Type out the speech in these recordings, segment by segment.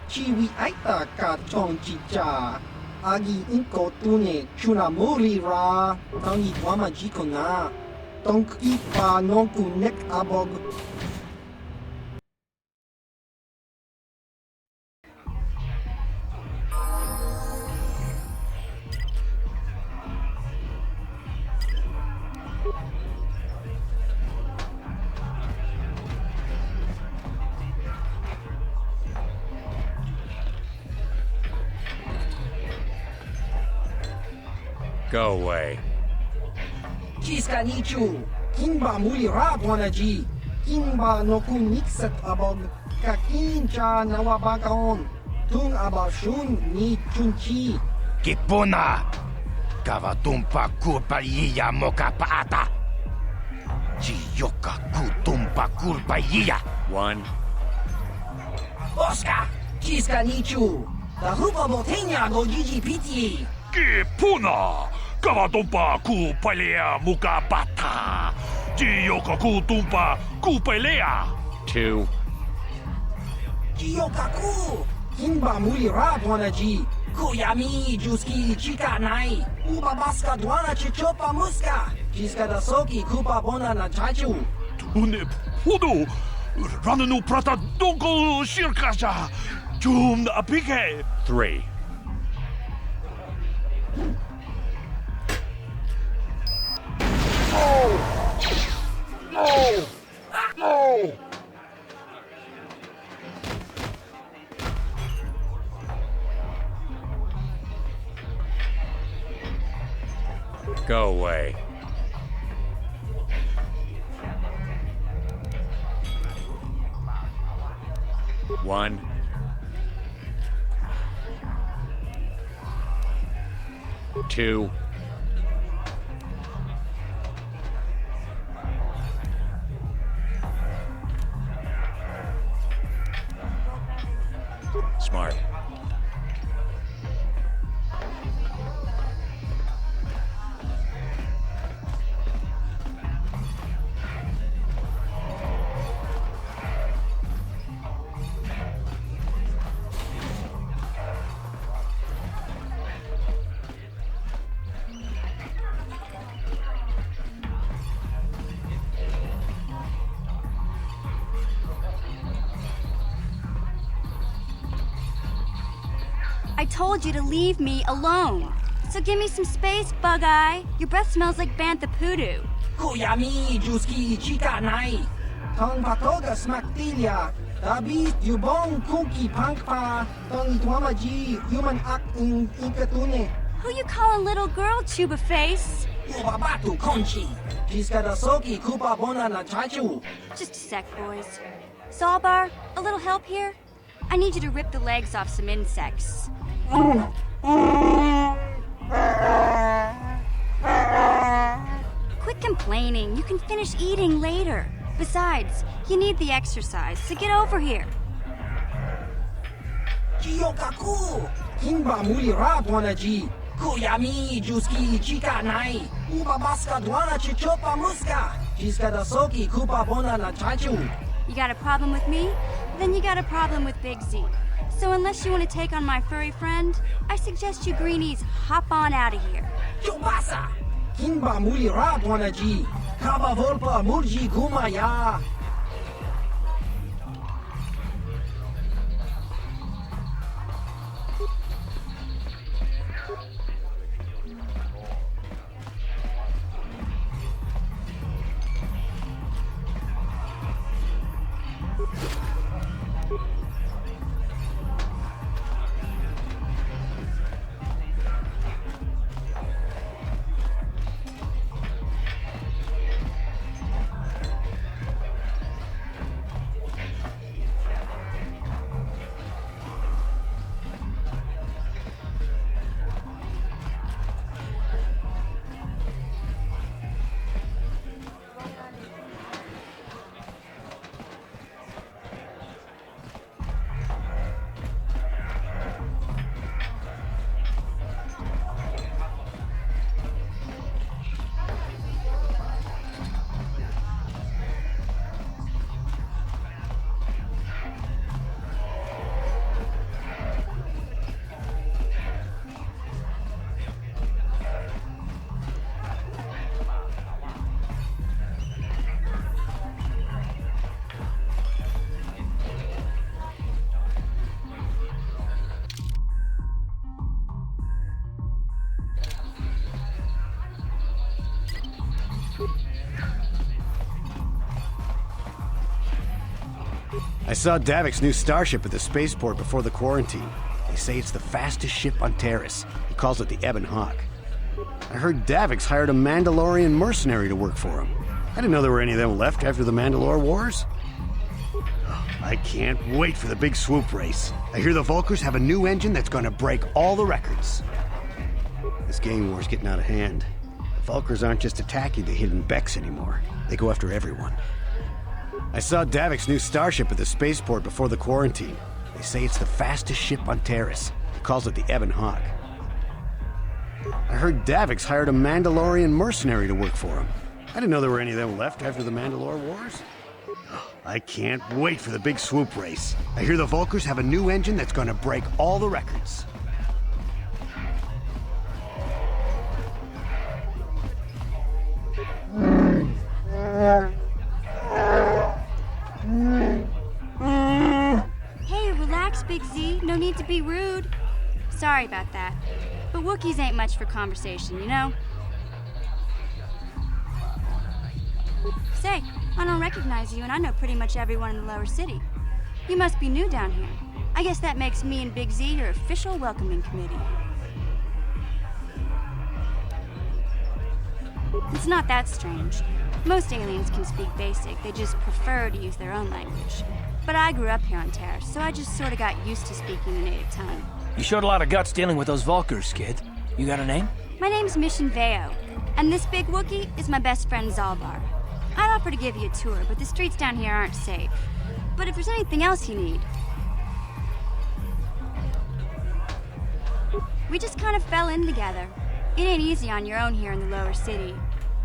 Chiwi aita ka chong chicha. Agi inko tune chuna muri ra. Tangi wama jiko na. Tonk ipa nonku nek abog. Go away. Chiska nichu. Kinba muli ra buanaji. Kinba noku nixet abog. Kakincha nawabakaon. Tung abashun ni chunchi. Kipuna! Kavatumpa kurpaliya mokapaata! Chiyoka kutumpa kurpaliya! One. Oscar! Chiska nichu. Tahupa botenya go gigi piti. Kipuna! Kavatumpa kupalea mukapata! Chiyoka kutumpa kupalea! Two. Chiyokaku! Kinba muli ra buanaji. Kuyami juski chika nai. Uba baska dwana chichopa muska. Chiska da soki kupa bona na chachu. Tune pudu! Rananu prata donko shirkasha! Jum apike! Three. Go away. One. Two. Smart. I told you to leave me alone. So give me some space, Bug-Eye. Your breath smells like bantha poodoo. Kuyami juski chika nai. Tong patoga smaktilia. Tabi yubong kunki pangpa. Tong itwamaji human act in inkatune. Who you calling little girl, Chuba Face? Ubabatu konchi. Chiska da soki kupa bona na chachu. Just a sec, boys. Sawbar, a little help here? I need you to rip the legs off some insects. Quit complaining. You can finish eating later. Besides, you need the exercise, so get over here. Chiyokaku! Kinba muli ra buanaji. Kuyami juski chika nai. Uba baska dwana chichopa muska. Chiska da soki kupa bona na chachu. You got a problem with me? Then you got a problem with Big Z. So unless you want to take on my furry friend, I suggest you greenies hop on out of here. Chubasa! Kinba muli ra buanaji. Kaba volpa murji gumaya. I saw Davik's new starship at the spaceport before the quarantine. They say it's the fastest ship on Taris. He calls it the Ebon Hawk. I heard Davik's hired a Mandalorian mercenary to work for him. I didn't know there were any of them left after the Mandalore Wars. Oh, I can't wait for the big swoop race. I hear the Vulkars have a new engine that's gonna break all the records. This gang war's getting out of hand. The Vulkars aren't just attacking the hidden Becks anymore. They go after everyone. I saw Davik's new starship at the spaceport before the quarantine. They say it's the fastest ship on Taris. He calls it the Ebon Hawk. I heard Davik's hired a Mandalorian mercenary to work for him. I didn't know there were any of them left after the Mandalore Wars. Oh, I can't wait for the big swoop race. I hear the Vulkars have a new engine that's gonna break all the records. Hey, relax, Big Z. No need to be rude. Sorry about that. But Wookiees ain't much for conversation, you know? Say, I don't recognize you, and I know pretty much everyone in the lower city. You must be new down here. I guess that makes me and Big Z your official welcoming committee. It's not that strange. Most aliens can speak basic, they just prefer to use their own language. But I grew up here on Taris, so I just sort of got used to speaking the native tongue. You showed a lot of guts dealing with those Vulkars, kid. You got a name? My name's Mission Veo, and this big Wookiee is my best friend Zalbar. I'd offer to give you a tour, but the streets down here aren't safe. But if there's anything else you need... We just kind of fell in together. It ain't easy on your own here in the lower city.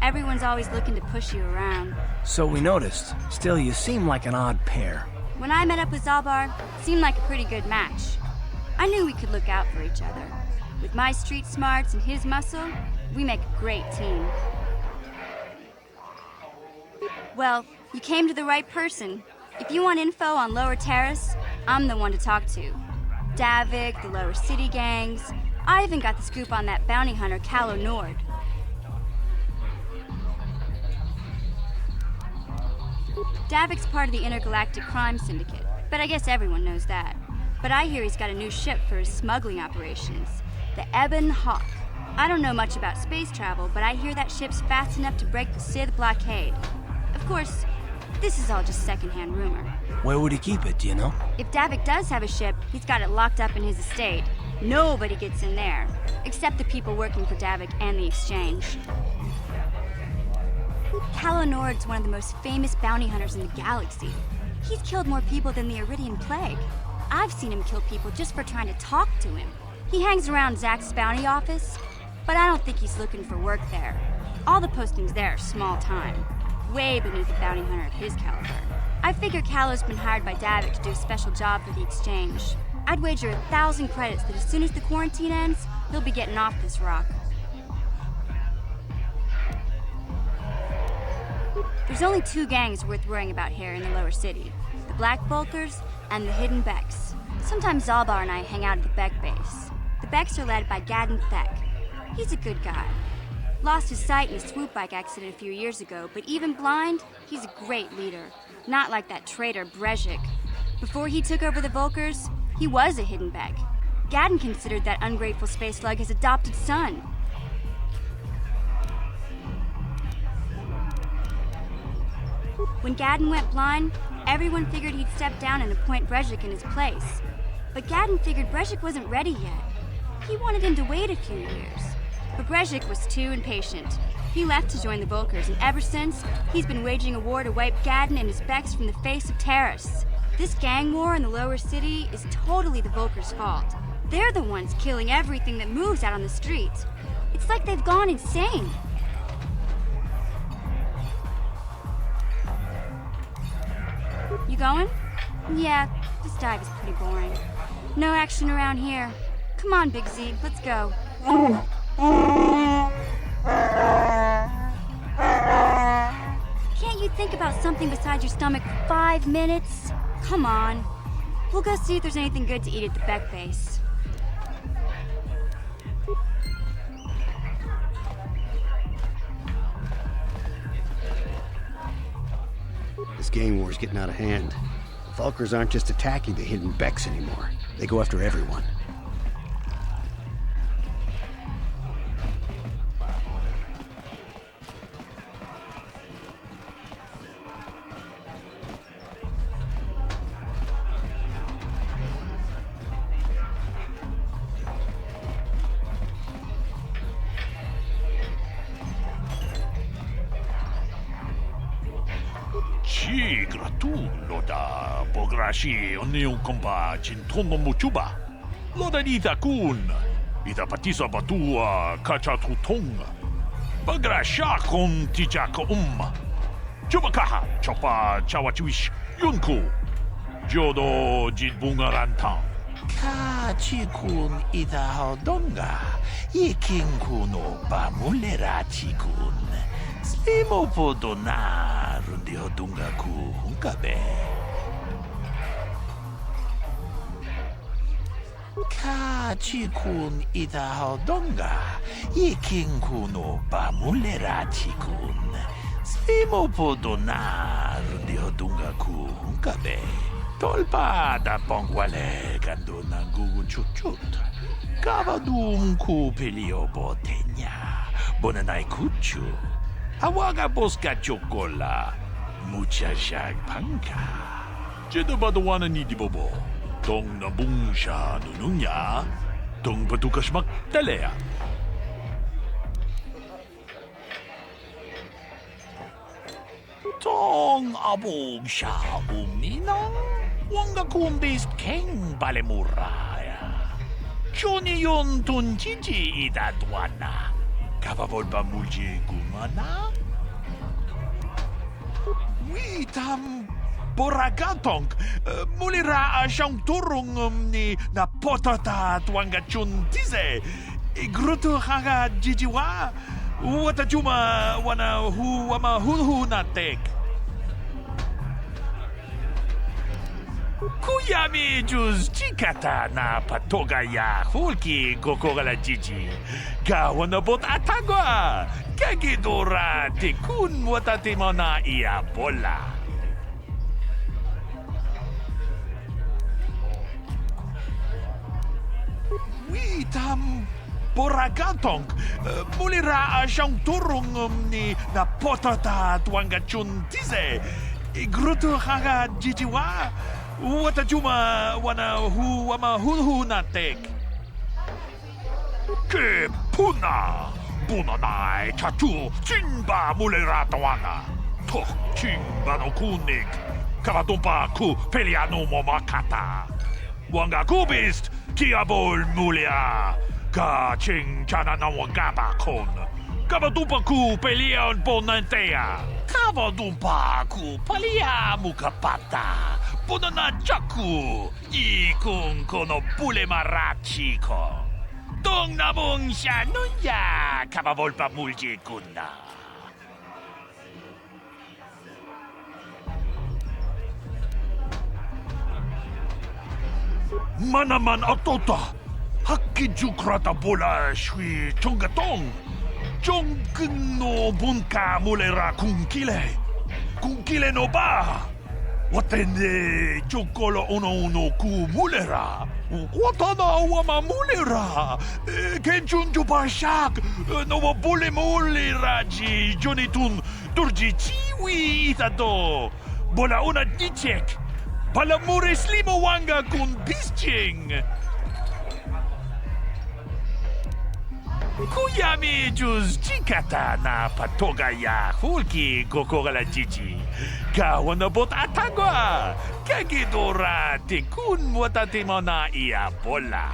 Everyone's always looking to push you around. So we noticed. Still, you seem like an odd pair. When I met up with Zalbar, it seemed like a pretty good match. I knew we could look out for each other. With my street smarts and his muscle, we make a great team. Well, you came to the right person. If you want info on Lower Taris, I'm the one to talk to. Davik, the Lower City gangs. I even got the scoop on that bounty hunter, Calo Nord. Davik's part of the Intergalactic Crime Syndicate, but I guess everyone knows that. But I hear he's got a new ship for his smuggling operations, the Ebon Hawk. I don't know much about space travel, but I hear that ship's fast enough to break the Sith blockade. Of course, this is all just secondhand rumor. Where would he keep it, do you know? If Davik does have a ship, he's got it locked up in his estate. Nobody gets in there, except the people working for Davik and the Exchange. Calo Nord's one of the most famous bounty hunters in the galaxy. He's killed more people than the Iridian Plague. I've seen him kill people just for trying to talk to him. He hangs around Zach's bounty office, but I don't think he's looking for work there. All the postings there are small time, way beneath a bounty hunter of his caliber. I figure Calo's been hired by Davik to do a special job for the Exchange. I'd wager 1,000 credits that as soon as the quarantine ends, he'll be getting off this rock. There's only two gangs worth worrying about here in the lower city. The Black Vulkars and the Hidden Becks. Sometimes Zalbar and I hang out at the Beck base. The Becks are led by Gadden Thek. He's a good guy. Lost his sight in a swoop bike accident a few years ago, but even blind, he's a great leader. Not like that traitor Brezhik. Before he took over the Vulkars, he was a Hidden Beck. Gadden considered that ungrateful space slug his adopted son. When Gadden went blind, everyone figured he'd step down and appoint Brezhik in his place. But Gadden figured Brezhik wasn't ready yet. He wanted him to wait a few years. But Brezhik was too impatient. He left to join the Vulkars, and ever since, he's been waging a war to wipe Gadden and his Becks from the face of Taris. This gang war in the lower city is totally the Vulkars' fault. They're the ones killing everything that moves out on the streets. It's like they've gone insane. You going? Yeah, this dive is pretty boring. No action around here. Come on, Big Z, let's go. Can't you think about something besides your stomach for 5 minutes? Come on. We'll go see if there's anything good to eat at the Beck base. This gang war's getting out of hand. The Vulkars aren't just attacking the hidden Becks anymore. They go after everyone. Ci gratullo bograshi onneun komba jinton no muchuba. Loda ita kun. Ita patisa batua kacha tutong. Bagrasha kon tijaka Chubakaha chopa chawachuish yunku. Jodo jitbungarantang. Ka chikun ida hodonga. Ikinkuno bamulera chikun. Slimo podona rundi hodunga ku hunkabe. Ka chikun ida hodonga. Ikinkuno bamulera chikun. Slimo podona rundi hodunga ku hunkabe. Tolpa da pongwale gando nangu chuchut. Kavadum ku pelio botenya. Bonanai kuchu. Hawaga boska chokola. Mucha shag panka. Jeda badawana ni dibobo. Tong na bungsha nununya. Tong batukas magtalea. Tong abog siya ninang wanga kumbis keng balemuraya. Johnny yon tunjiji idadwana. Kapabol ba mulji kumana? Witam boragatong mulira siyang turong ni napotata tuwanga chun tize. Igruto haga jijiwa. Wata juma wana hu wama hu natek. Kuyami juz chikata na patoga ya hulki gokogala jiji. Gawana bot atagwa. Kagidora tekun wata timona ia bola. Witam boragatong mulira siyang turong ni napotata tuwanga chun tize. Igruto haga jijiwa. Wata juma wana hu wama hu natek. Ke puna. Puna nai chatu chimba mulira tawana. Tok chimba no kunik. Kavatumpa ku peliano momakata. Wanga kubist tiabol mulia. Ka ching chana na wangaba kon. Kavatumpa ku pelion bonantea. Kavatumpa ku palia mukapata. Ponana chaku. Ikun kono pule marachiko. Tong namong siya nunya. Kavavolpa mulji kuna. Manaman atota. Hakijukrata bola shui chongatong. Chongkin no bunka mulera kunkile. Kunkile no ba. Watende chokolo uno ku mulera. Watana wama mulera. Kenchun jubashak. No bule mulera ji jonitun turji chiwi itado. Bola una dichek. Bala mureslimo wanga kun bisching. Kuyami juz chikata na patoga ya hulki gokogala jiji. Gawana bot atagwa. Kagidora tekun watatimona ia bola.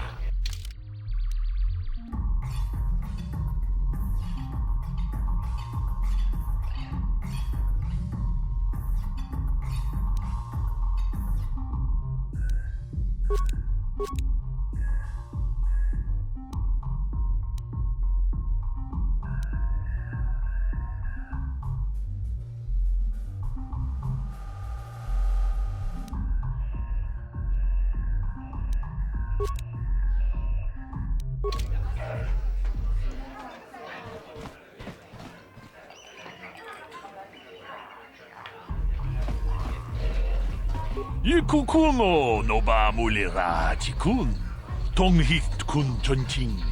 Ikukuno no ba mulera chikun. Tonghit kun chonching.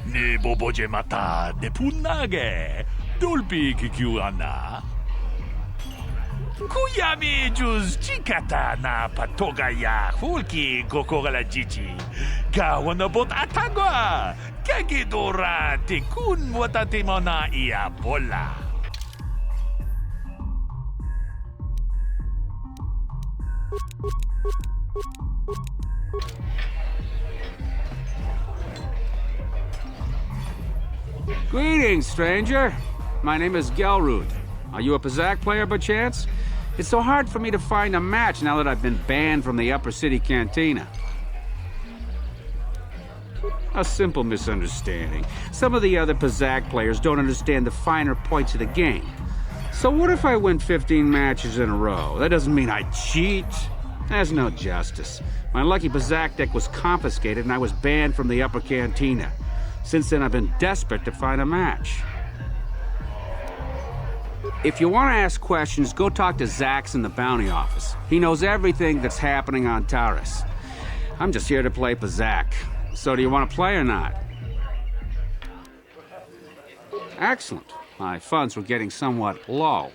Ne boboje mata de punage. Dolpi kikiuana. Kuyami juz chikata na patogaya hulki gokora jiji. Gawanabot atagwa. Kagidora te kun watate mona ia bola. Greetings, stranger. My name is Gelrud. Are you a Pazak player by chance? It's so hard for me to find a match now that I've been banned from the Upper City Cantina. A simple misunderstanding. Some of the other Pazak players don't understand the finer points of the game. So what if I win 15 matches in a row? That doesn't mean I cheat. There's no justice. My lucky Pazak deck was confiscated and I was banned from the Upper Cantina. Since then, I've been desperate to find a match. If you want to ask questions, go talk to Zax in the bounty office. He knows everything that's happening on Taris. I'm just here to play Pazak. So do you want to play or not? Excellent. My funds were getting somewhat low.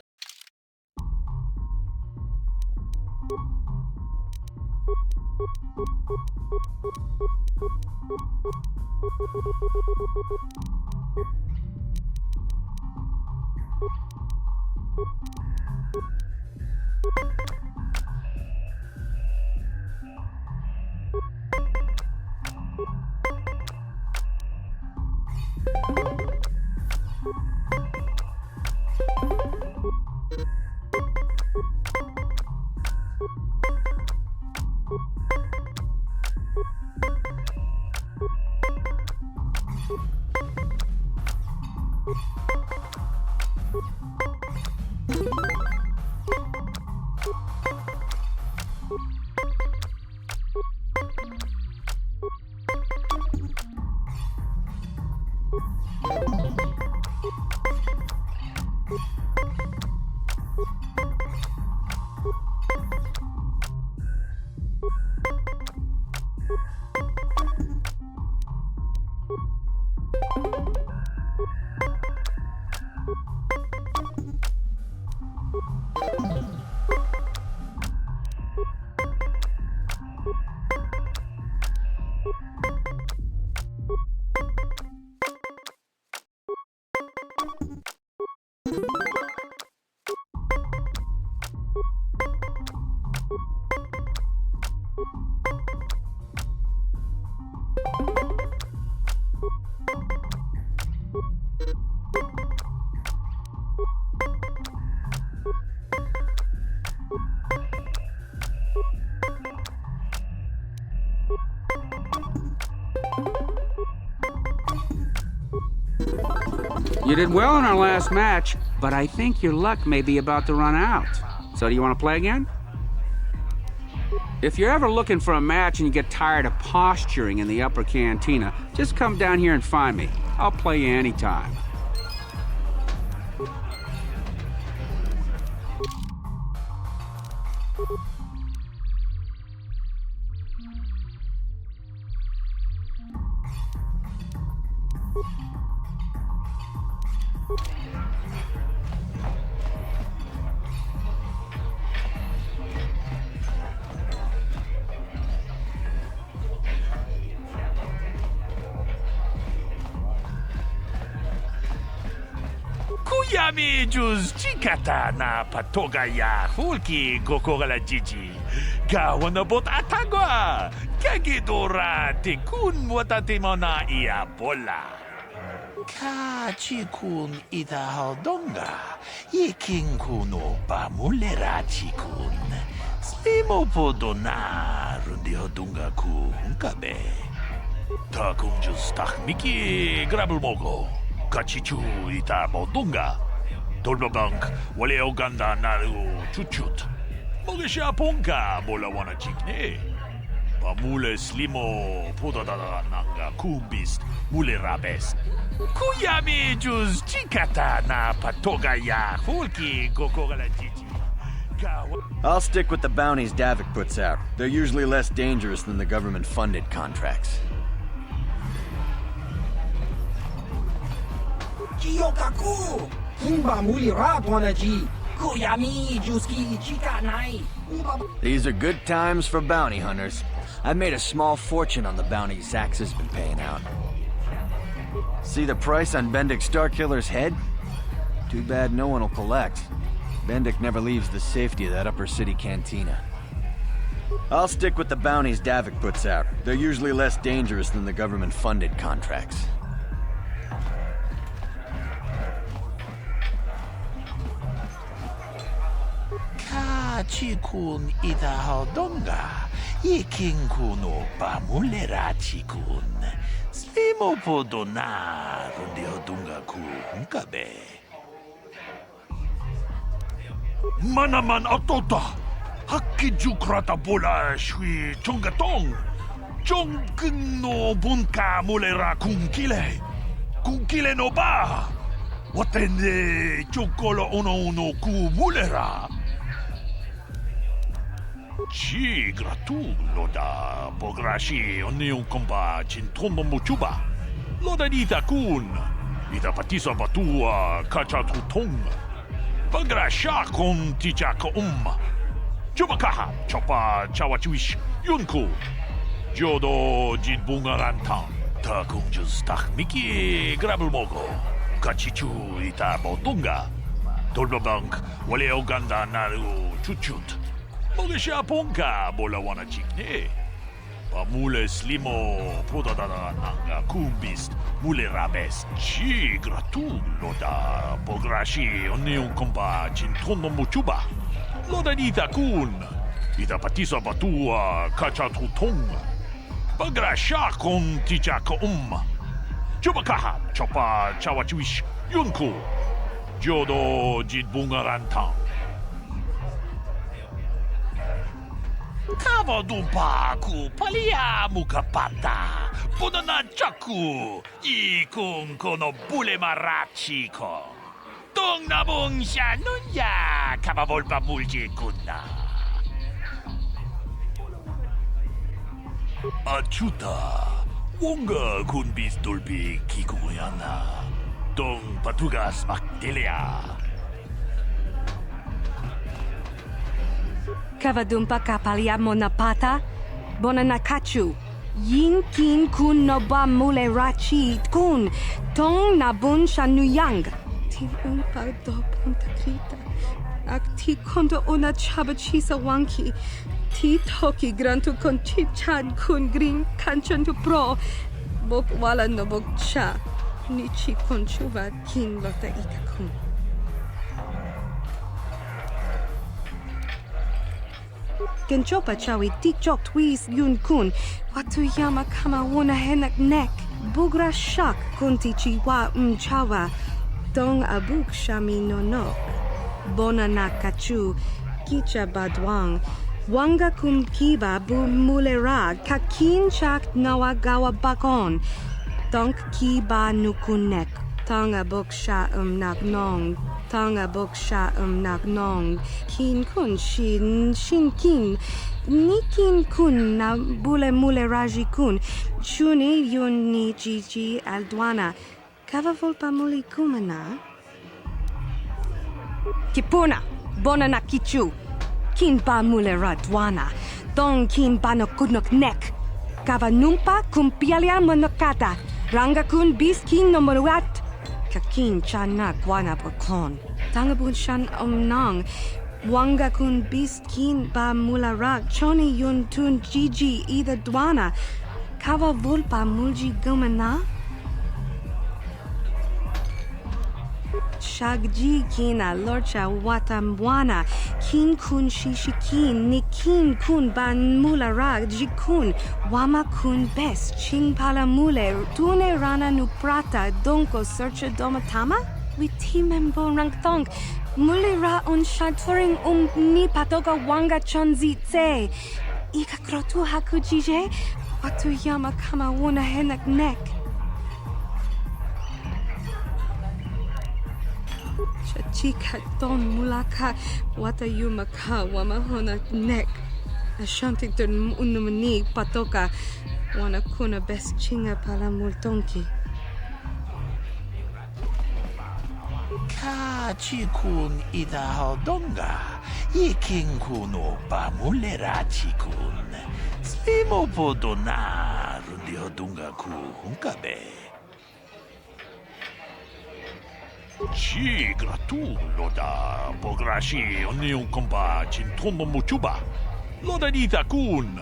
You did well in our last match, but I think your luck may be about to run out. So do you want to play again? If you're ever looking for a match and you get tired of posturing in the Upper Cantina, just come down here and find me. I'll play you anytime. Kuyami juz chikata na patogaya hulki gokora jiji. Gawanabot atagwa. Kagidora te kun watate mona ia bola. Ka chikun ita haldonga. Yeking kuno pa mulera chikun. Slimo podona rundi hodunga ku hunkabe. Ta kung juz takmiki grabul mogo. Kachichu ita modunga. Dolbabank wale oganda naru chuchut. Mogesha ponka bola wana chikne. Pamule slimo podadada nanga kumbist mule rabes. Kuyami juz chikata na patogaya hulki gokora jiji. I'll stick with the bounties Davik puts out. They're usually less dangerous than the government-funded contracts. Kiyokaku! Kimba mulira Dwanaji! Kuyami Juski Ichika Nai! These are good times for bounty hunters. I've made a small fortune on the bounty Zax has been paying out. See the price on Bendik Starkiller's head? Too bad no one will collect. Bendik never leaves the safety of that upper city cantina. I'll stick with the bounties Davik puts out. They're usually less dangerous than the government-funded contracts. Chikun ita hodonga, iking kuno pamulera chikun. Slimo podona, rundi hodunga ku hunkabe. Manaman atota, hakki jukrata bola shui chongatong. Chongkung no bunka mulera kunkile no ba. Watende chokolo uno ku mulera. Ci gratulo da pograshi onion komba cintono muchuba. Loda dita kun. Ita patisa batua kacha tutong. Pagrasha kon tichaka Chubakaha chopa chawachuish yunku. Jodo jidbungaranta. Ta kunjus miki grabulmogo. Kachichu ita botunga. Tolbabank wale oganda naru chuchut. Mogesha ponka bola wana chikne. Pamule slimo podadana nanga kumbist mule rabes chi gratu loda pograshi onion komba cintono muchuba. Loda dita kun. Ita patisa batua kacha tutong. Pagrasha kon tichaka Chubakaha chopa chawachuish yunku. Jodo jidbungarantang. Kavadumpa ku palia mukapata. Punana chaku. Ikun kono bule marachiko. Tung nabung siya nunya. Kavavolpa mulji kunna. Achuta. Wonga kun bis dolpi kikuyana. Tung patugas makdelia. Kavadumpa kapalia monapata, bonanakachu, yin kin kun no ba mule rachi kun, tong nabun shanuyang. Ti unpa do punta krita, ak ti kondo ona chabachisa wanki, ti toki grantu kon chichan kun green kanchan tu pro, bok wala no bok cha, nichi kon chuva kin lota itakun. Genchopa chawi tikchok twis yun kun. Watu yama kama wona henak nek. Bugra shak kunti chiwa chawa. Dong abuk shami no nok. Bona nakachu. Kicha badwang. Wanga kum kiba bu mulera. Kakin chak nawagawa bakon. Donk kiba nukunek. Tong abuk sha nak nong. Tanga boksha nak nong. Kin kun shin kin. Nikin kun na bule mule raji kun. Chuni yun ni jiji aldwana. Kava volpa muli kumana. Kipuna. Bona na kichu. Kin ba mule radwana. Dong kin ba no kudnok nek. Kava numpa kumpialia monokata. Ranga kun bis kin no monuat. Kakin chana guana bakon. Tangabun shan nang. Wanga kun biskin ba mulara. Choni yun tun jiji ida dwana. Kava vulpa mulji gumana. Shagji kina lorcha watamwana. Kin kun shishikin. Nikin kun ban mulara jikun. Wama kun bes. Ching pala mule. Tune rana nuprata. Donko searcha domatama? Witimembo rangtong. Mulira on shaturing ni patoga wanga chonzi tse. Ika krotu hakujije. Watu yama kama wona henak nek. Chachika ton mulaka wata yumaka wamahona nek. Ashanti tun unumani patoka wana kuna best chinga pala multonki. Ka chikun ida hodonga. Iking kuno pa mulera chikun. Slimo podona rundi hodunga ku hunkabe. Ci gratulo da pograshi onion kompa cintomo muchuba. Loda dita kun.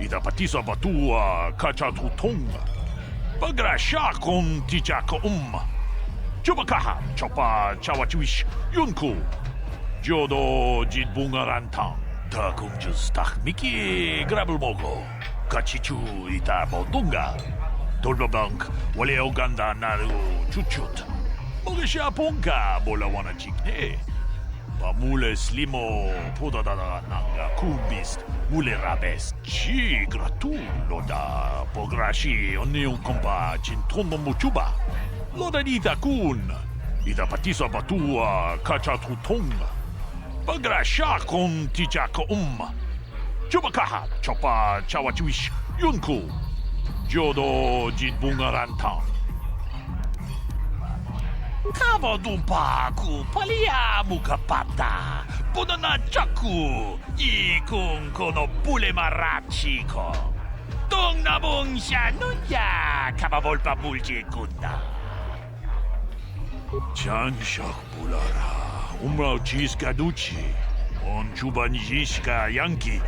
Ida patisa batua kacha tutonga. Pagrasha kon tichaka Chubakaha chopa chawachiwish yunku. Jodo jit bungarantang. Ta kunjus tak miki grabel mogo. Kachichu ita bodunga. Dolbabank wale oganda naru chuchut. Mogesha ponka bola wana chikne. Pamule slimo podadada nanga kubist. Mule rabes chi gratulo da pograshi onion kompa cintono muchuba. Loda dita kun. Ida patisa batua kacha tutonga. Pagrasha kon tichaka Chubakaha chopa chawachiwish yunku. Jodo jit bungarantang. Kavadumpa ku palia mukapata. Podana chaku. Ikun kono pule marachiko. Tung nabung siya nunya. Kavavolpa mulji kunda. Chanshak bulara. Umrao chiskaduchi. On chubanjishka yanki.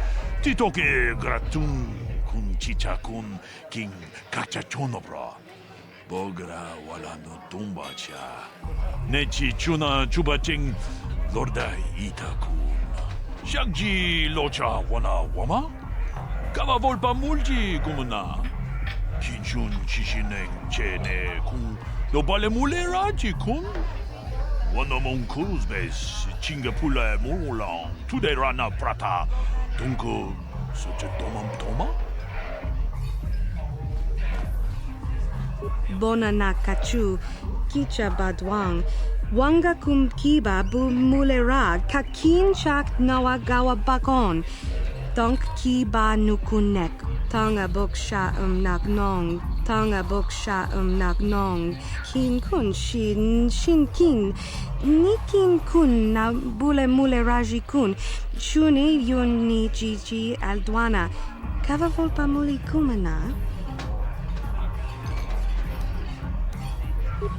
Titoke gratun kun chichakun king kakchachonobra. Bogra wala no tumbacha. Nechi chuna chubaching lorda itakun. Shagji locha wana wama? Kava volpa mulji kumuna. Kinchun chishineng chene kun dobale mulera chikun. Wana mon kuruzbes chingapula mulang tude rana prata. Tunko soche tomam toma? Bona na kachu, kicha badwang, wanga kum kiba bu mulera, kakin chak nawagawa bakon, donk kiba nukunek, tanga boksha nagnong, tanga boksha nagnong, kin kun shin kin, nikin kun na bule muleraji kun, shuni yun ni jiji aldwana, kava volpa muli kumana.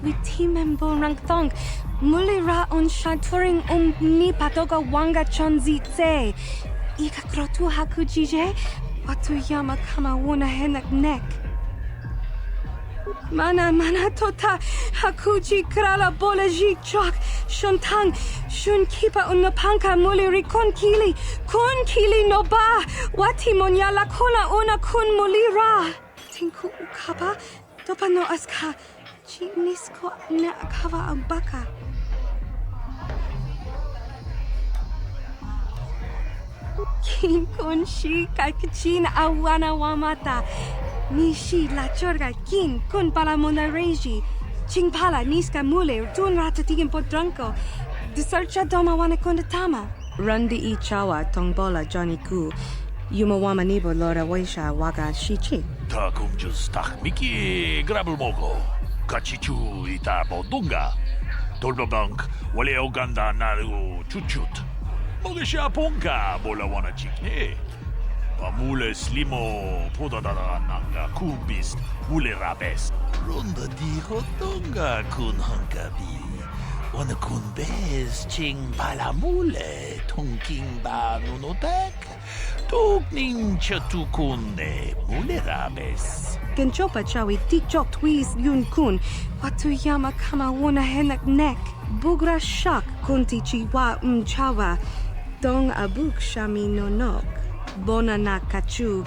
Witimembo rangthong, mulira on shaturing ni patoga wanga chonzi tse. Ika krotu hakujije, watu yama kama wuna henak nek. Mana tota, hakuji krala bolaji chok, shontang, shun kipa unapanka muliri kun kili no ba, wati monyala kona una kun mulira. Tinku ukapa, dopa no aska. Chinisko na akava abaka. Kin kun shi kakchin awana wamata. Nishi la chorga kin kun pala monareji. Ching pala niska mule tun ratatigin podranko. Desercha doma wana kondatama. Rundi I chawa tongbola Johnny Ku. Yumawama nibo lora waisha waga shichi. Takum just tak miki grabel mogo. Kachichu ita bodunga. Dolbabank wale oganda naru chuchut. Mogesha ponka bola wana chikne. Pamule slimo podadada nanga kubist mule rabes. Ronda di hodonga kun hankabi. Wana kun bez ching palamule tonking ba nunotek. Tukning chatukune mule rabes. Genchopa chawi tikchok twis yun kun, watu yama kama wuna henak nek, bugra shak kunti chiwa chawa, dong abuk shami nonok, bona na kachu,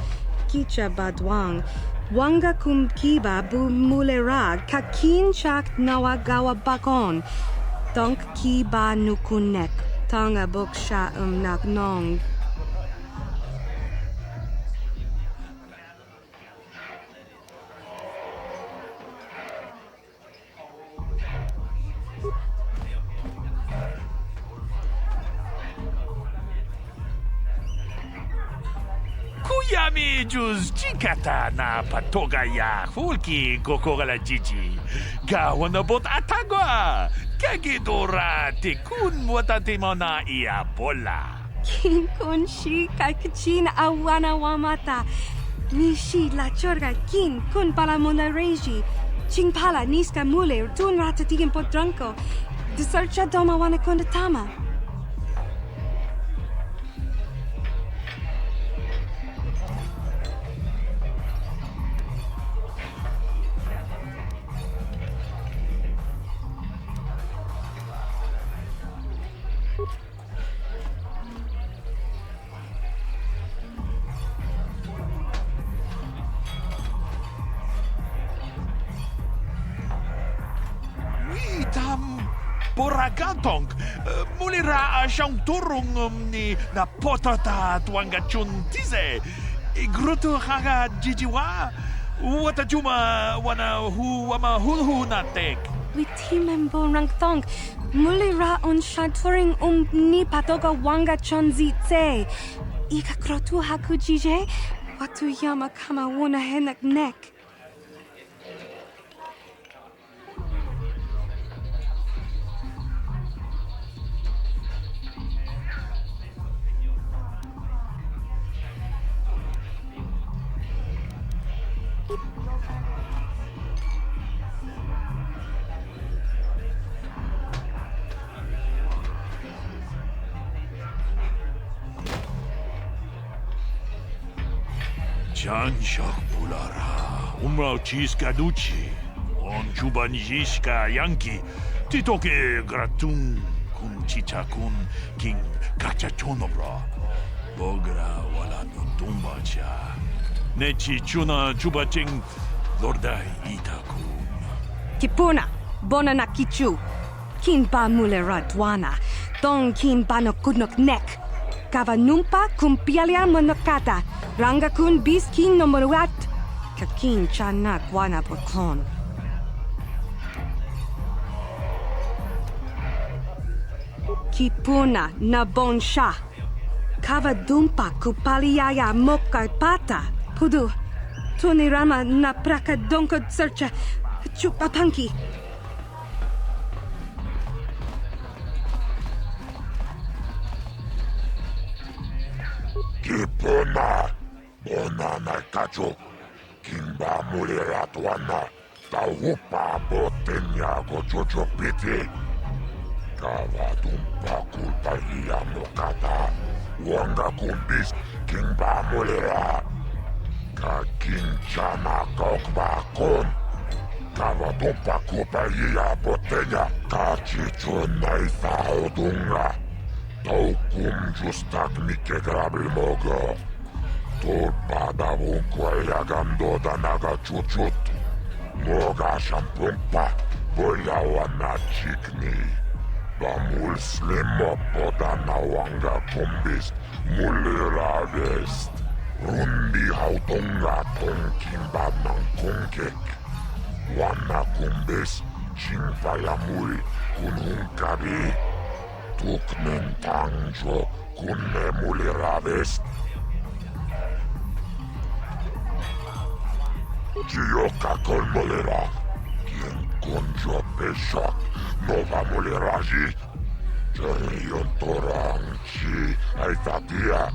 kicha badwang, wanga kum kiba bu mulera, kakin chak nawagawa bakon, donk kiba nukunek, tong abuk sha nagnong. Kiami juz chikata na patogaya hulki gokogala jiji. Gawana bot atagwa. Kagidora tikun watatimo na ia bola. Kin kun shi kakachin awana wamata. Nishi la chorga kin kun palamona reji. Ching pala niska mule tun ratatigin potranko. De searcha doma wana kondatama. Boragantong, mulira siyang turong ni na potata tuangachun tise. Igruto haga jijiwa. Wata juma wana hu wama hulhu natek. Witimembo rangthong. Mulira on shaturing ni patoga wanga chonzi tse. Ika krotu haku jije. Watu yama kama wuna henak nek. Janshak pulara, umrao chiska duchi, on chubanjiska yanki, titoke gratun kun chichakun king kachachonobra, bogra wala nutumbacha, nechi chuna chubaching lordai itakun. Kipuna, bona na kichu. Kin ba mulera dwana. Tong kin ba no kudnok nek. Kava numpa kumpialia monokata. Ranga kun bis kin no moruat. Kakin chana guana pokon. Kipuna na bonsha. Kava dumpa kupaliaya moka pata. Pudu. Tonirama na praka donko searcha. Chupapanki. Kipuna, bona na kacho, kimba mulera tuana, taupa botenya gojojo piti. Kava dumpa kulpa iya mokata, wanga kumbis, kimba mulera. Ka kinchana kokba kon, kava dumpa kulpa iya botenya, ka chichuna isa odunga. Taukum justak mikke grabil mogo. Tulpa davun kueja gandoda naga chuchut. Moga shampumpa, bojawa na chikni. Ba mul slimo poda na wanga kumbis, mulira vest. Rundi hautonga tonkimba nang kunkek. Wana kumbis, chingfaya mul kununkabi. Tuknen tangjo kunne mulira vest. Gioca col mulira. Quien conjo peshak nova muliraji. Jerion torangchi aitatia.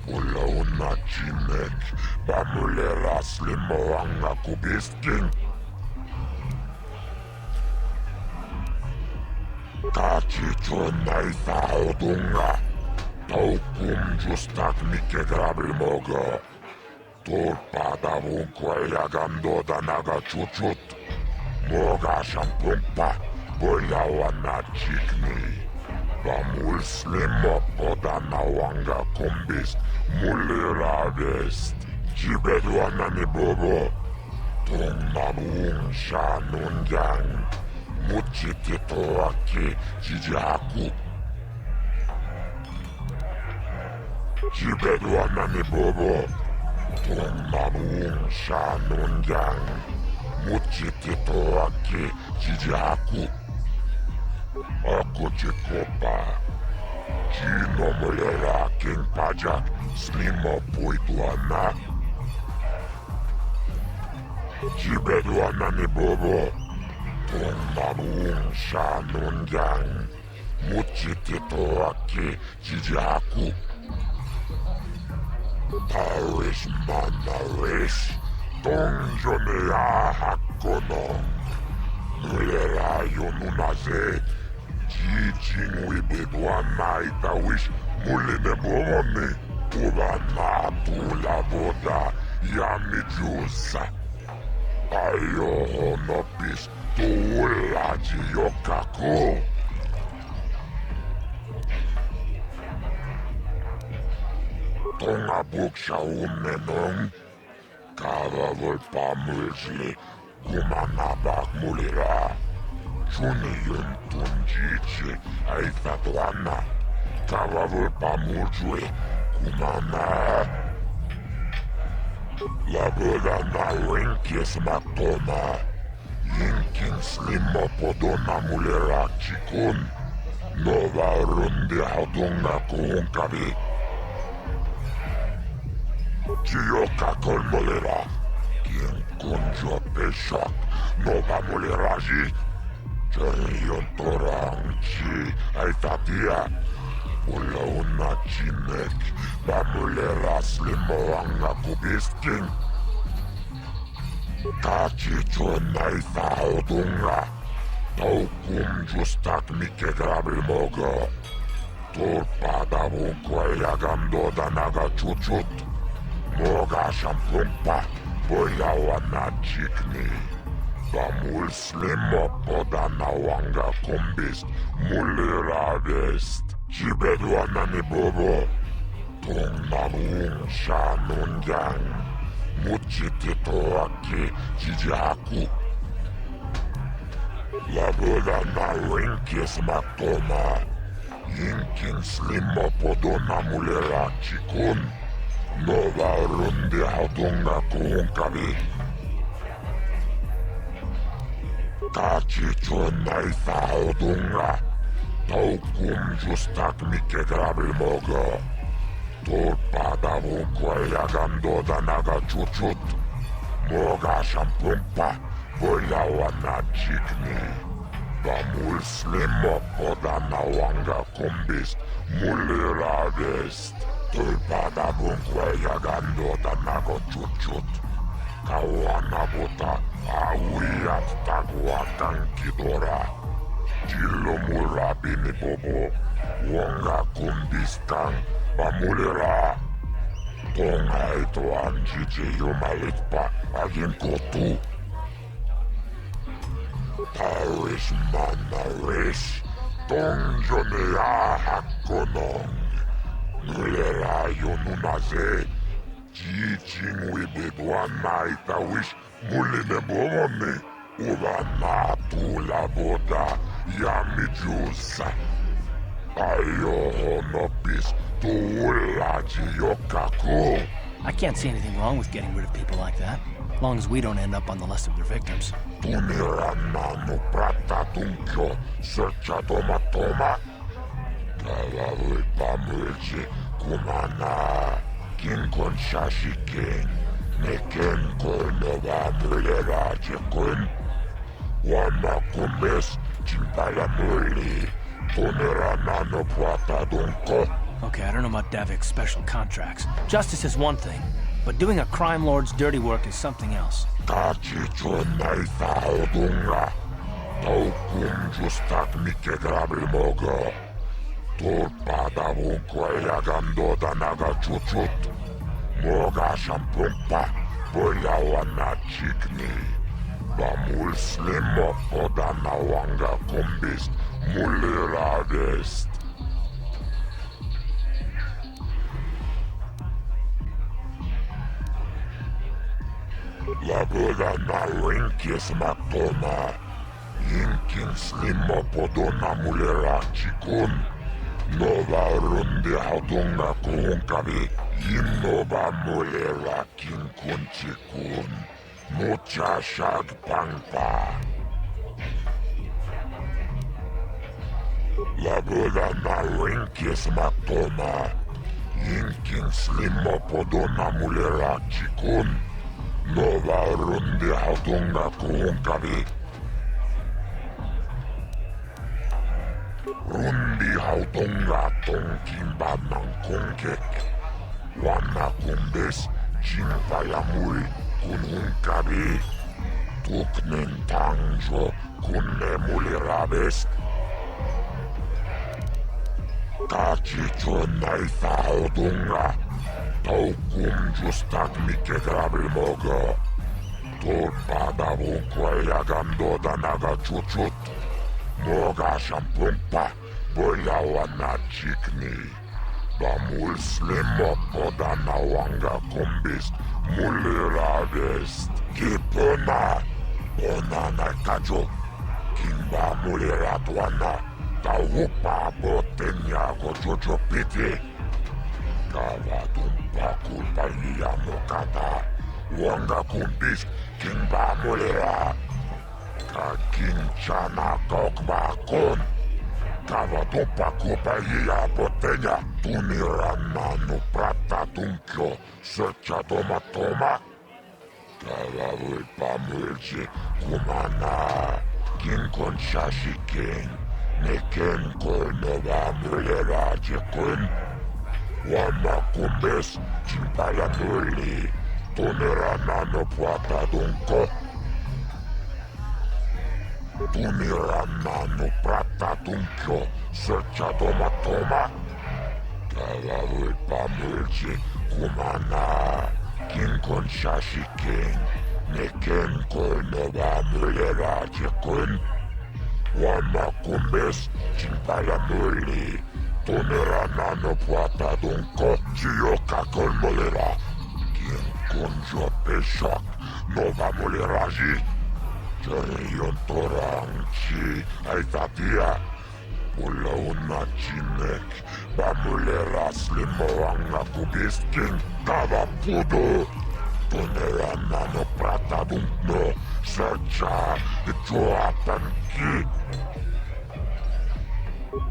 Pula una chimek ba mulira slimoanga kubisking. Kachichon naisa odunga. Taukum justak mikke grabil mogo. Tulpa davun kueja gandoda naga chuchut. Moga shampumpa, bojawa na chikni. Ba mul slimo poda na wanga kumbis, mulira vest. Jibedwana ni bobo. Tung mabung sha nunjang. Muchitito aki jijaku. Jibedwana ni bobo. Tung mabung sha nunjang. Muchitito aki jijaku. Aku chikopa. Chino mulera king pajak slimo puituana. Chibeduana ni bobo. Tong mamuung sha nungyang. Muchitito aki jijaku. Taris manaris. Tong jonea hakonong. Mulera yonunaze. Jijing wibeduana itawish muline bomone. Ubana tula boda yamijusa. Ayo honopis tula jiyokako. Tonga buksha unenong. Kava volpa mulsli. Kumanabak mulira. Juni yun tunjichi aitatuana. Kava volpa mulsli. Kumana. La boda na winkis matoma. Yinkin slimo podona mulira chikun. Nova rundi hatunga kuunkabi. Chiyoka kolmolera. Kien kunjo peshak. Nova muleraji. Cherion torang chi aitatia. Pula una chinek. Bamulera slimo anga kubisking. Kachi chona ita odunga. Taukum justak mike grabil mogo. Turpada bunko yagando danaga chuchut. Moga shampumpa, boyawana chikni. Bamul slimo podana wanga kumbist, mulira vest. Chibeduana ni bobo. Tong namuung sha nungyang. Muchitito aki jijaku. La boda na winkis matoma. Yinkin slimo podona mulira chikun. Nova rundi hatunga kuunkabi. Kachi chona ita odunga. Taukum justak mike grabil mogo. Turpada bunko yagando danaga chuchut. Moga shampumpa, boyawana chikni. Bamul slimo podana wanga kumbist, mulira vest. Turpada bunko yagando danago chuchut. Kawana buta, awiyat tagwa tankidora. Jilo murabi ni bobo, wanga kumbistang. Bamulera. Tonga ito ang jiji yumalit pa aging koto. Taris manaris. Tong jonea hakonong. Nulera yonunaze. Jijing wibidwana itawish muline bomone. Ubana tula boda yamijusa. Ayo honopis. I can't see anything wrong with getting rid of people like that, as long as we don't end up on the list of their victims. Okay, I don't know about Davik's special contracts. Justice is one thing, but doing a crime lord's dirty work is something else. Bamul slimo podana wanga kumbist mulira vest. La boda na winkis matoma. Yinkin slimo podona mulira chikun. Nova rundi hatunga kuunkabi. Yinova mulira kinkun chikun. Mucha shag pangpa. Laboda na Winkis Matoma. Inkin Slimmo Podona Mulera Chikun. Nova Rundi Hautunga Kuhunkavi. Rundi Hautunga Tonkimba Nankungek. Wana Kumbes Jinpayamui Kunhunkavi. Tuknen Tangjo Kunne Mulirabest. Kachicho Naifa Hautunga. Taukum Justak Mike Grabilmogo. Tulpada Vunkwaya Gandoda Naga Chuchut. Moga Shampumpa Boyawana Chikni. Bamul Slimmo Podana Wanga Kumbist Mulirabest. Kipona Onana Kajo Kimba Muliratwana. Taupa Botenya Gojojo Piti. Kavatumpa Kulpaya Mokata. Wanga Kumbist Kimba Mulira. Kakinchana Kokba Kon. Kavatumpa Kulpaya Botenya. Tunirana no Prata Tunkyo. Searcha Toma Toma. Kavavulpa Mulji Kumana. Kinkon Shashi King. Neken Kornova Mulera Jekun. Wama Kumbes Chimpala Nuli. Tunirana no Prata Dunko. Tunirana no Prata Tunkyo. Searcha Toma Toma. Kavavulpa Mulji Kumana. Kinkon Shashi King. Neken Kornova Mulera Jekun. Wama Kumbes Chimpala Nuli. Tunirana no Prata Dunko. Chioka Kolmolera. Kinkunjo Peshak. Nova Muleraji. Jarion Torangchi. Aitatia. Pula una Chinek. Bamulera Slimoanga Kubiskin. Kava Pudo. Tunirana no Prata Dunko. Searcha. Joapanki.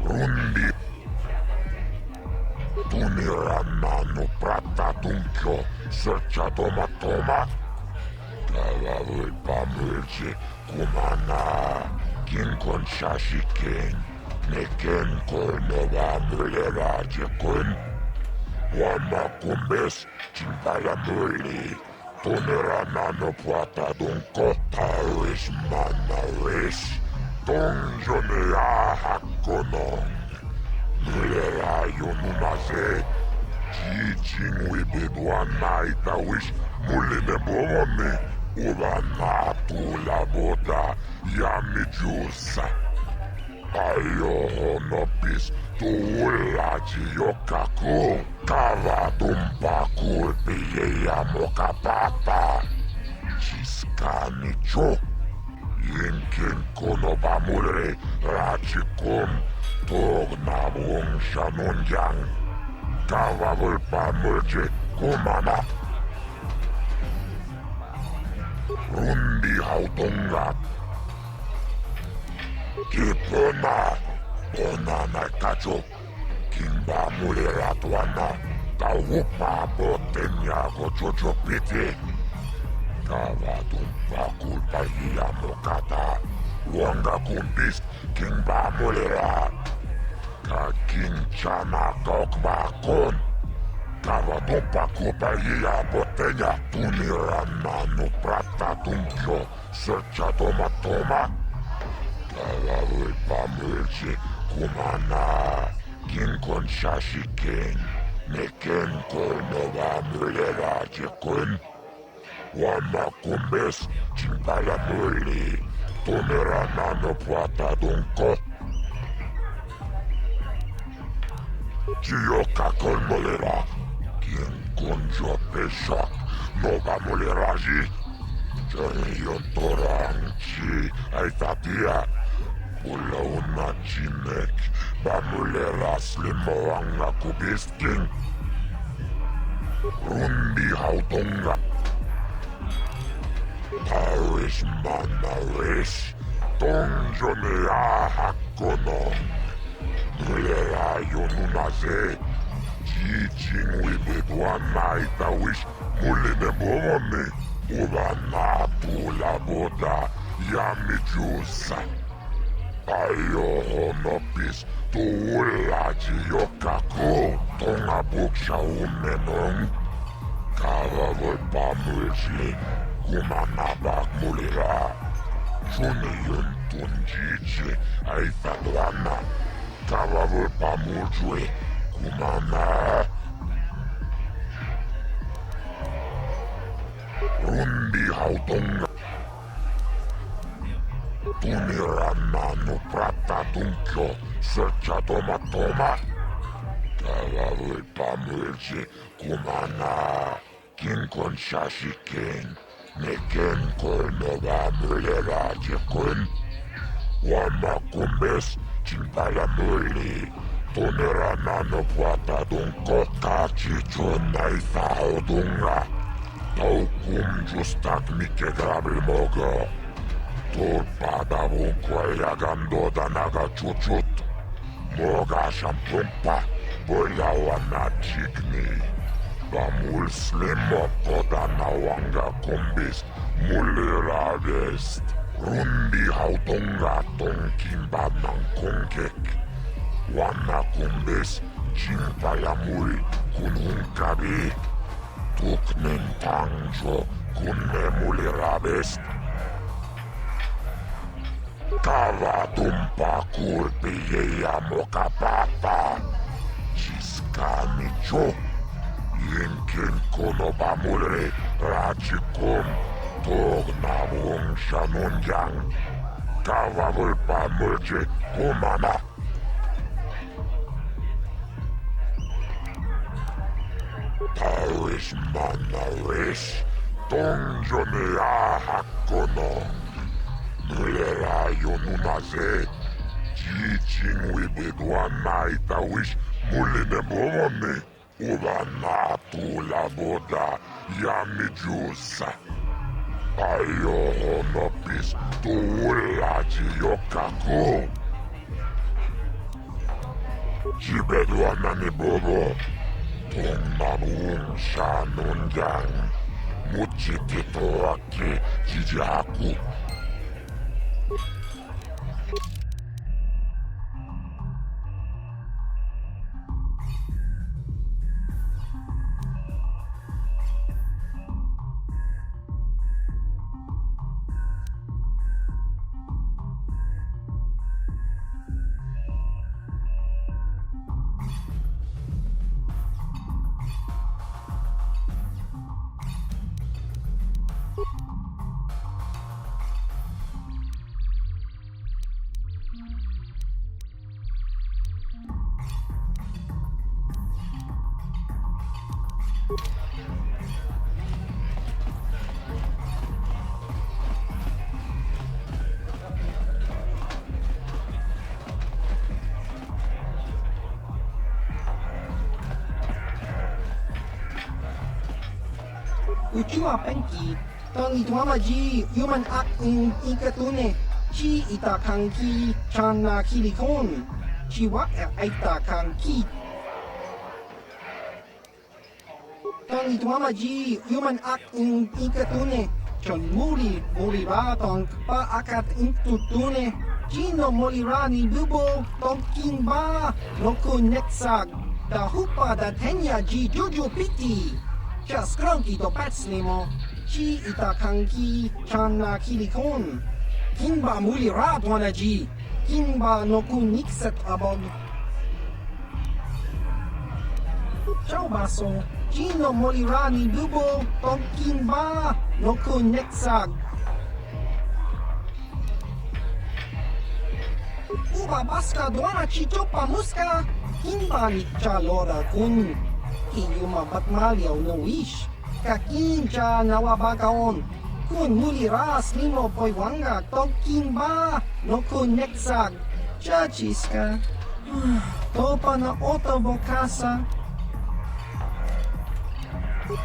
Rundi. Tunirana no Prata Dunko. Searcha Toma Toma. Kavavulpa Mulji Kumana. Kinkon Shashi King. Neken Kornova Mulera Jekun. Wama Kumbes Chimpala Muli. Tunirana no Prata Dunko. Taris Manaris. Tongjonea Hakonong. Mulera Yonumaze. Jijing Wibidwana Itawish. Muline Bomone. Uvana Tula Boda. Yami Jusa. Ayo Honopis. Tuula Jiyokaku. Kava Dumpa Kulpiyeya Mokapata. Chiskani Cho. Yinkin Konoba Mulre. Rachikum. Togna Wung Shanunjang. Kavavulpa Mulji Kumana. Rundi Hautunga. Kipona. Onana Kacho. Kimba Muliratwana. Taupa Botenya Gojojo Piti. Kavatumpa Kulpaya Mokata. Wanga Kumbis Kimba Mulira. Kakinchana Kokba Kon. Kavatumpa Kulpaya Botenya. Tunirana no Prata Tunkyo. Searcha Toma Toma. Kavavulpa Mulji Kumana. Kinkon Shashi King. Neken Kornova Mulera Jekun. Wama Kumbes Chimpala Muli. Tunirana no Prata Dunko. Chioka Kolmolera. Kinkunjo Peshak. Nova Muleraji. Jarion Torangchi. Aitatia. Pula una Chinek. Bamulera Slimoanga Kubiskin. Rundi Hautunga. Taris Manaris. Tongjonea Hakonong. Mulera yonunaze. Jijing wibeduan na itawish mulime bomone. Ubana tula boda yamijusa. Ayo honopis tuulaji yokako. Tonga buksha umenong. Kava voi pamulsi. Kumanabak mulera. Juni yun tunjichi aifatuana. Kava voi pamulsui. Kumana. Rundi hautonga. Tunirana no prata tunkyo. Searcha toma toma. Kava voi pamulsi. Kumana. Kinkon shashiken. Neken kolnova mulera jekun. Wama kumbes. Chimpala muli. Tunirana no prata tunko. Kachichon naifahudunga. Taukum justak mike grabil mogo. Turpada vunquaia gandoda naga chuchut. Moga shampumpa. Boyawana chigni. Bamul slimo koda nawanga kumbis. Mulira vest. Rundi hautonga tonkimba nang kongkek. Wana kumbis. Chimpaya mul kunhunkabi. Tuknen tangjo kunne mulirabest. Kava tumpa kurpiyeya mokapapa. Chiskanicho. Yinkin konoba mulre rachikum. Tognavung shanunjang. Kava vulpa mulje kumana. Taris manaris, tongjonea hakonong. Mulera yonunaze, jijing wibeduan na itawish muline bomone. Ubana tula boda yamijusa. Ayo honopis tuulaji yokako. Jibeduana ni bobo. Tongmabung shanunjang. Muchitito aki jijaku. Uchua penki, tangi tuamaji, human act in ikatune, chi itakanki, chana kilikon, chi wak itakanki. Tangi tuamaji, human act in ikatune, chon muri ra tong pa akat intutune, chino molira ni bubo, tong kimba, loko netsag, da hupa da tenya ji juju piti. Cha skronki to patslimo, chi itakanki chana kilikon. Kimba muli radwana ji, kimba noku nikset abog. Ciao baso, chino molirani bubo, tong kimba noku netsag. Uba baska dwana chichopa muska, kimba ni chalora kun. Iyuma batmaliaw no wish. Kakincha nawabakaon. Kun muliras limo poiwanga toking ba no kuneksag. Chachiska. Topa na otobokasa.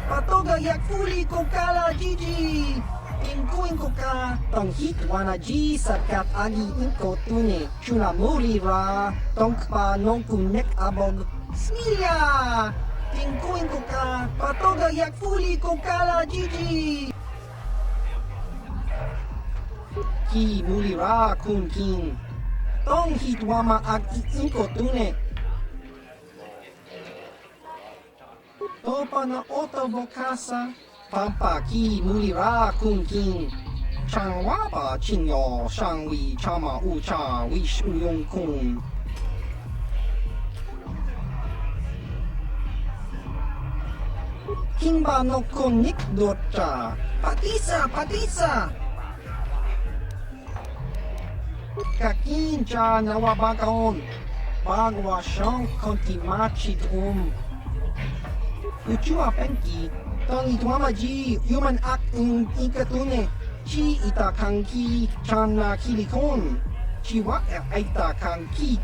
Patoga yak fuli kokala Gigi. Pinguin ko ka, tong hitwana G sakat agi inko tune, chuna muri ra, tong pa nong kunek abog. Smilya! Pinguin ko ka, patoga yak fuli ko kala Gigi! Ki muli ra kun kin, tong hitwama agi inko tune. Topa na oto vokasa, pampa ki muli ra kun kin. Chang wapa chin yo, shang wi chama u cha wi shu yong kun. Kimba no konik docha, patisa, patisa. Kakin cha nawabakaon, bagwa shang konti machit Uchua penki, tong itwama ji human act in ikatune, chi ita kanki chana kilikon, chiwa aita kanki.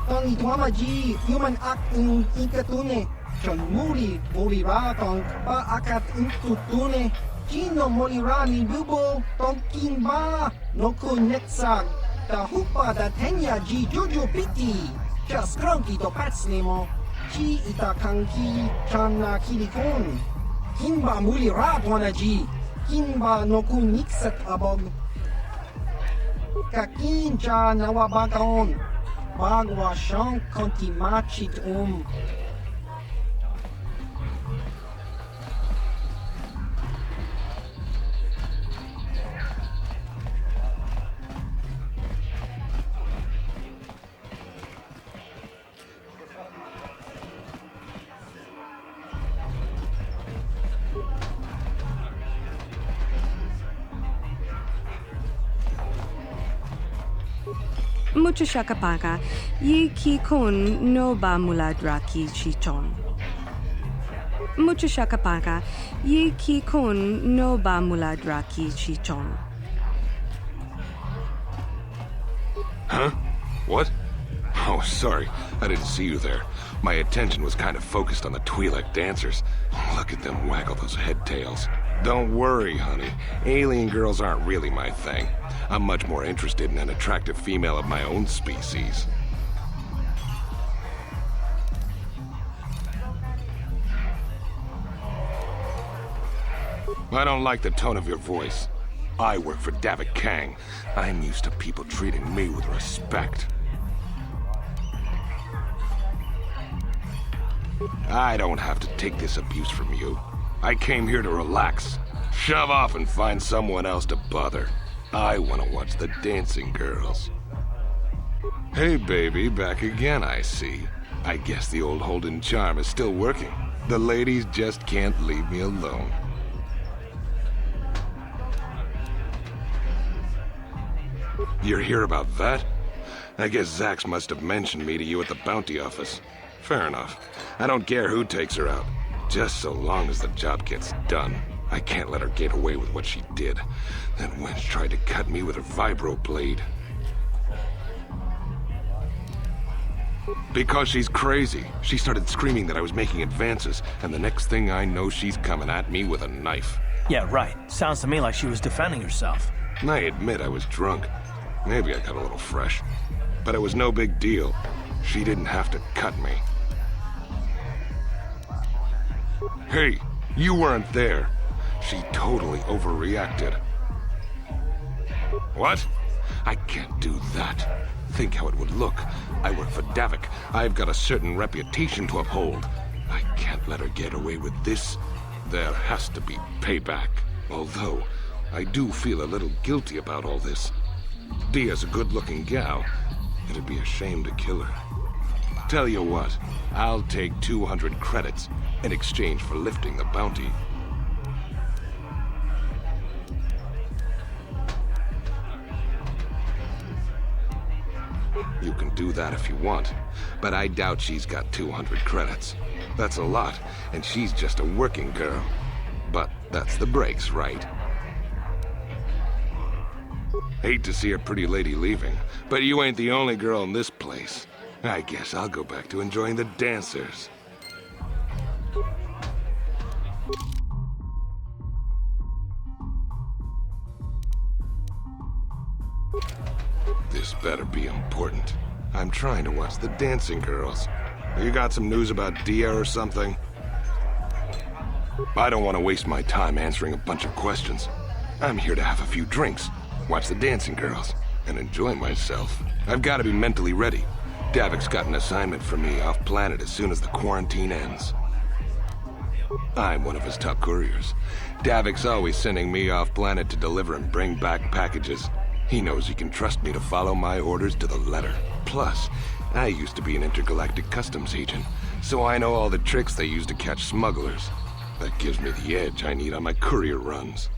Tong itwama ji human act in ikatune, chon muri ra tong pa akat intutune, chino molira ni bubo, tong kimba, no kunetsag, ta hupa da tenya ji jojo piti, just cronky to patslimo. Chi ita kanki chana kilikon. Kimba muli ra ji. Kimba no kuniksat abog. Kakin cha nawabakaon. Bagwa shank konti machit Mucho shakapaka, yi ki kun no ba muladra ki chichon. Mucho shakapaka, yi ki kun no ba muladra ki chichon. Huh? What? Oh, sorry. I didn't see you there. My attention was kind of focused on the Twi'lek dancers. Look at them waggle those head tails. Don't worry, honey. Alien girls aren't really my thing. I'm much more interested in an attractive female of my own species. I don't like the tone of your voice. I work for Davik Kang. I'm used to people treating me with respect. I don't have to take this abuse from you. I came here to relax. Shove off and find someone else to bother. I want to watch the dancing girls. Hey, baby, back again, I see. I guess the old Holden charm is still working. The ladies just can't leave me alone. You're here about that? I guess Zax must have mentioned me to you at the bounty office. Fair enough. I don't care who takes her out. Just so long as the job gets done. I can't let her get away with what she did. That wench tried to cut me with her vibro blade. Because she's crazy. She started screaming that I was making advances, and the next thing I know, she's coming at me with a knife. Yeah, right. Sounds to me like she was defending herself. I admit I was drunk. Maybe I got a little fresh. But it was no big deal. She didn't have to cut me. Hey, you weren't there. She totally overreacted. What? I can't do that. Think how it would look. I work for Davik. I've got a certain reputation to uphold. I can't let her get away with this. There has to be payback. Although, I do feel a little guilty about all this. Dia's a good-looking gal. It'd be a shame to kill her. Tell you what, I'll take 200 credits in exchange for lifting the bounty. You can do that if you want, but I doubt she's got 200 credits. That's a lot, and she's just a working girl. But that's the breaks, right? Hate to see a pretty lady leaving, but you ain't the only girl in this place. I guess I'll go back to enjoying the dancers. This better be important. I'm trying to watch the dancing girls. You got some news about Dia or something? I don't want to waste my time answering a bunch of questions. I'm here to have a few drinks, watch the dancing girls, and enjoy myself. I've got to be mentally ready. Davik's got an assignment for me off-planet as soon as the quarantine ends. I'm one of his top couriers. Davik's always sending me off-planet to deliver and bring back packages. He knows he can trust me to follow my orders to the letter. Plus, I used to be an intergalactic customs agent, so I know all the tricks they use to catch smugglers. That gives me the edge I need on my courier runs.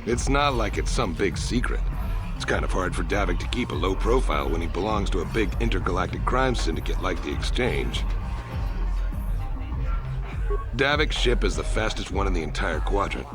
It's not like it's some big secret. It's kind of hard for Davik to keep a low profile when he belongs to a big intergalactic crime syndicate like the Exchange. Davik's ship is the fastest one in the entire quadrant.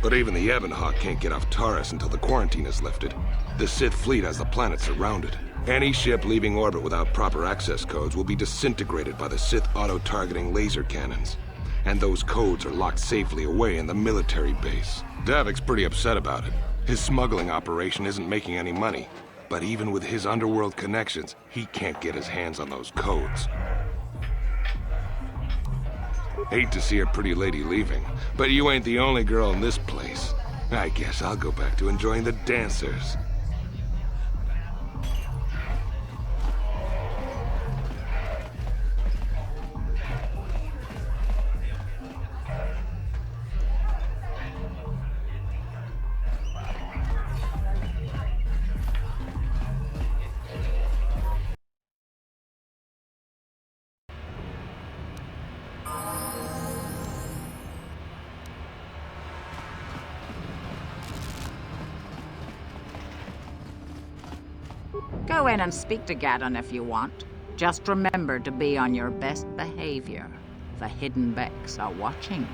But even the Ebon Hawk can't get off Taris until the quarantine is lifted. The Sith fleet has the planet surrounded. Any ship leaving orbit without proper access codes will be disintegrated by the Sith auto-targeting laser cannons. And those codes are locked safely away in the military base. Davik's pretty upset about it. His smuggling operation isn't making any money. But even with his underworld connections, he can't get his hands on those codes. Hate to see a pretty lady leaving, but you ain't the only girl in this place. I guess I'll go back to enjoying the dancers. Go in and speak to Gaddon if you want. Just remember to be on your best behavior. The Hidden Becks are watching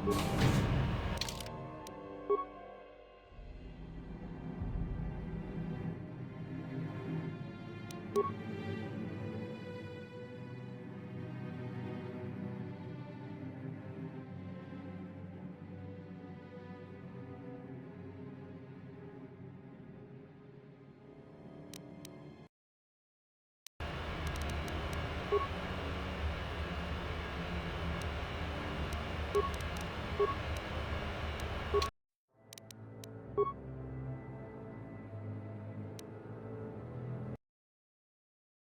you.